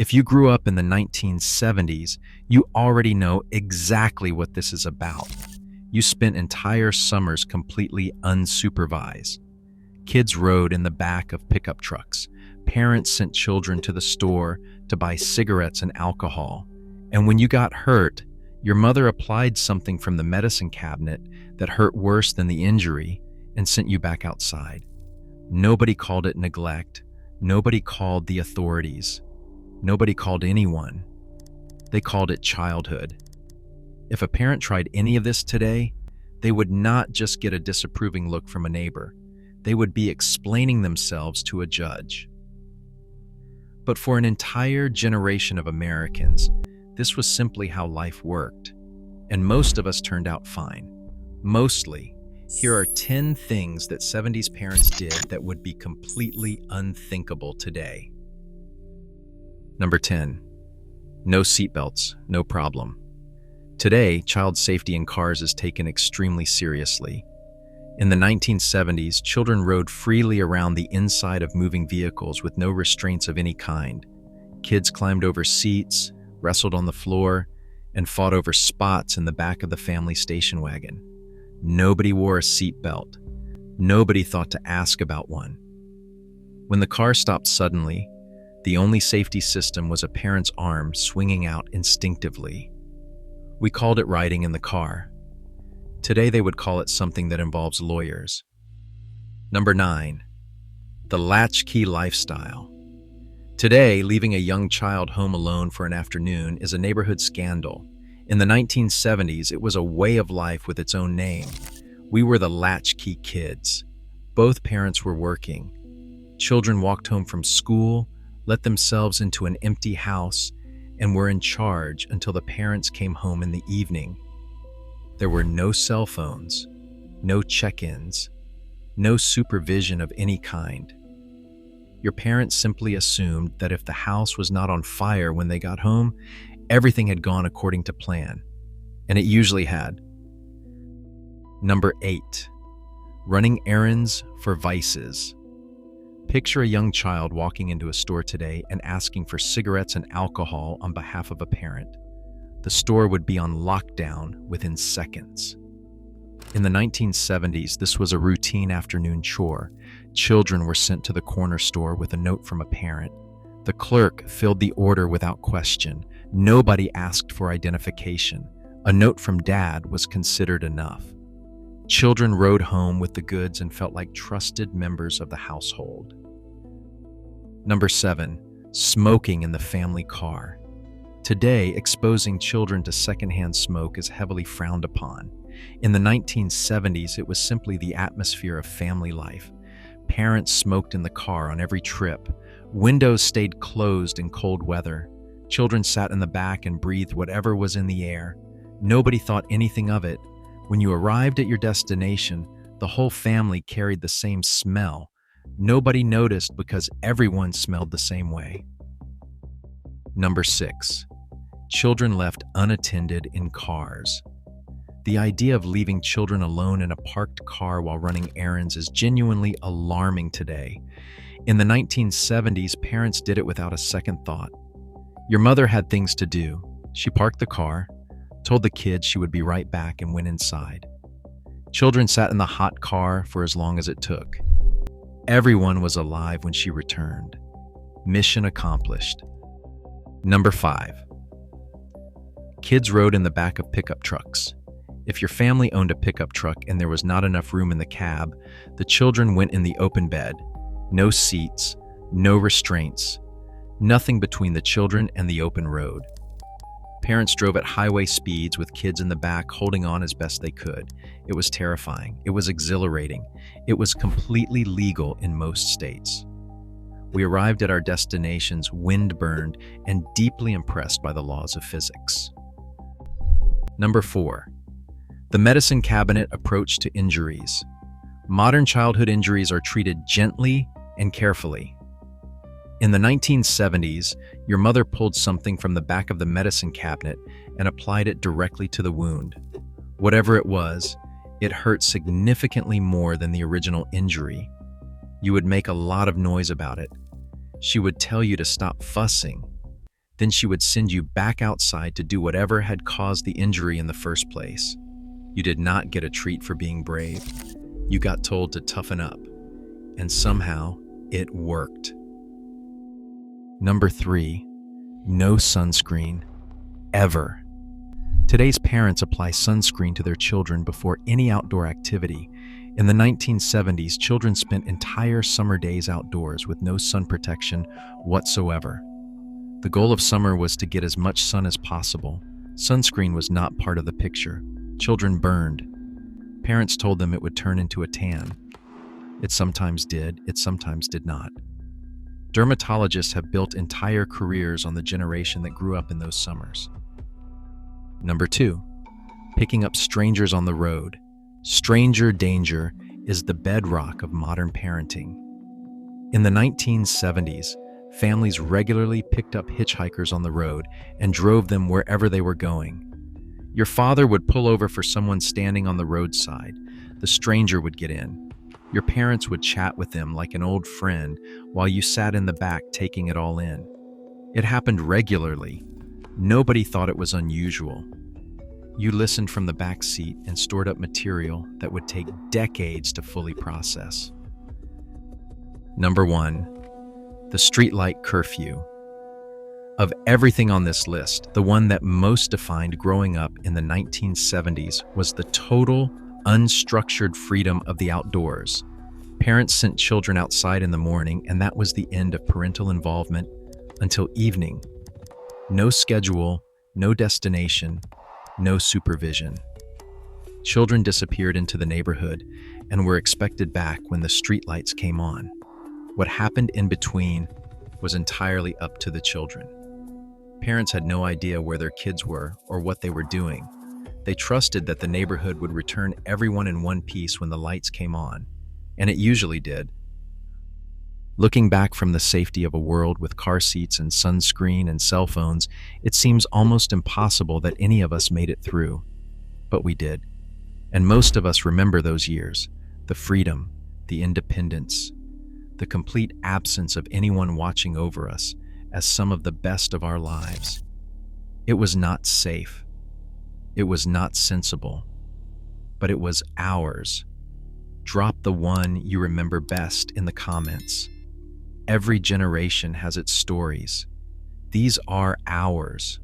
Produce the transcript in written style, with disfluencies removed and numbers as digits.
If you grew up in the 1970s, you already know exactly what this is about. You spent entire summers completely unsupervised. Kids rode in the back of pickup trucks. Parents sent children to the store to buy cigarettes and alcohol. And when you got hurt, your mother applied something from the medicine cabinet that hurt worse than the injury and sent you back outside. Nobody called it neglect. Nobody called the authorities. Nobody called anyone. They called it childhood. If a parent tried any of this today, they would not just get a disapproving look from a neighbor. They would be explaining themselves to a judge. But for an entire generation of Americans, this was simply how life worked. And most of us turned out fine. Mostly. Here are 10 things that 70s parents did that would be completely unthinkable today. Number 10. No seatbelts, no problem. Today, child safety in cars is taken extremely seriously. In the 1970s, children rode freely around the inside of moving vehicles with no restraints of any kind. Kids climbed over seats, wrestled on the floor, and fought over spots in the back of the family station wagon. Nobody wore a seatbelt. Nobody thought to ask about one. When the car stopped suddenly, the only safety system was a parent's arm swinging out instinctively. We called it riding in the car. Today they would call it something that involves lawyers. Number 9. The latchkey lifestyle. Today, leaving a young child home alone for an afternoon is a neighborhood scandal. In the 1970s, it was a way of life with its own name. We were the latchkey kids. Both parents were working. Children walked home from school, let themselves into an empty house, and were in charge until the parents came home in the evening. There were no cell phones, no check-ins, no supervision of any kind. Your parents simply assumed that if the house was not on fire when they got home, everything had gone according to plan, and it usually had. Number 8. Running errands for vices. Picture a young child walking into a store today and asking for cigarettes and alcohol on behalf of a parent. The store would be on lockdown within seconds. In the 1970s, this was a routine afternoon chore. Children were sent to the corner store with a note from a parent. The clerk filled the order without question. Nobody asked for identification. A note from dad was considered enough. Children rode home with the goods and felt like trusted members of the household. Number 7. Smoking in the family car. Today, exposing children to secondhand smoke is heavily frowned upon. In the 1970s, it was simply the atmosphere of family life. Parents smoked in the car on every trip. Windows stayed closed in cold weather. Children sat in the back and breathed whatever was in the air. Nobody thought anything of it. When you arrived at your destination, the whole family carried the same smell. Nobody noticed because everyone smelled the same way. Number 6. Children left unattended in cars. The idea of leaving children alone in a parked car while running errands is genuinely alarming today. In the 1970s, parents did it without a second thought. Your mother had things to do. She parked the car, told the kids she would be right back, and went inside. Children sat in the hot car for as long as it took. Everyone was alive when she returned. Mission accomplished. Number 5. Kids rode in the back of pickup trucks. If your family owned a pickup truck and there was not enough room in the cab, the children went in the open bed. No seats, no restraints, nothing between the children and the open road. Parents drove at highway speeds with kids in the back holding on as best they could. It was terrifying. It was exhilarating. It was completely legal in most states. We arrived at our destinations wind-burned and deeply impressed by the laws of physics. Number 4. The medicine cabinet approach to injuries. Modern childhood injuries are treated gently and carefully. In the 1970s, your mother pulled something from the back of the medicine cabinet and applied it directly to the wound. Whatever it was, it hurt significantly more than the original injury. You would make a lot of noise about it. She would tell you to stop fussing. Then she would send you back outside to do whatever had caused the injury in the first place. You did not get a treat for being brave. You got told to toughen up. And somehow, it worked. Number 3, no sunscreen, ever. Today's parents apply sunscreen to their children before any outdoor activity. In the 1970s, children spent entire summer days outdoors with no sun protection whatsoever. The goal of summer was to get as much sun as possible. Sunscreen was not part of the picture. Children burned. Parents told them it would turn into a tan. It sometimes did, it sometimes did not. Dermatologists have built entire careers on the generation that grew up in those summers. Number 2, picking up strangers on the road. Stranger danger is the bedrock of modern parenting. In the 1970s, families regularly picked up hitchhikers on the road and drove them wherever they were going. Your father would pull over for someone standing on the roadside. The stranger would get in. Your parents would chat with them like an old friend while you sat in the back taking it all in. It happened regularly. Nobody thought it was unusual. You listened from the back seat and stored up material that would take decades to fully process. Number 1, the streetlight curfew. Of everything on this list, the one that most defined growing up in the 1970s was the total, unstructured freedom of the outdoors. Parents sent children outside in the morning, and that was the end of parental involvement until evening. No schedule, no destination, no supervision. Children disappeared into the neighborhood and were expected back when the streetlights came on. What happened in between was entirely up to the children. Parents had no idea where their kids were or what they were doing. They trusted that the neighborhood would return everyone in one piece when the lights came on, and it usually did. Looking back from the safety of a world with car seats and sunscreen and cell phones, it seems almost impossible that any of us made it through. But we did. And most of us remember those years, the freedom, the independence, the complete absence of anyone watching over us, as some of the best of our lives. It was not safe. It was not sensible. But it was ours. Drop the one you remember best in the comments. Every generation has its stories. These are ours.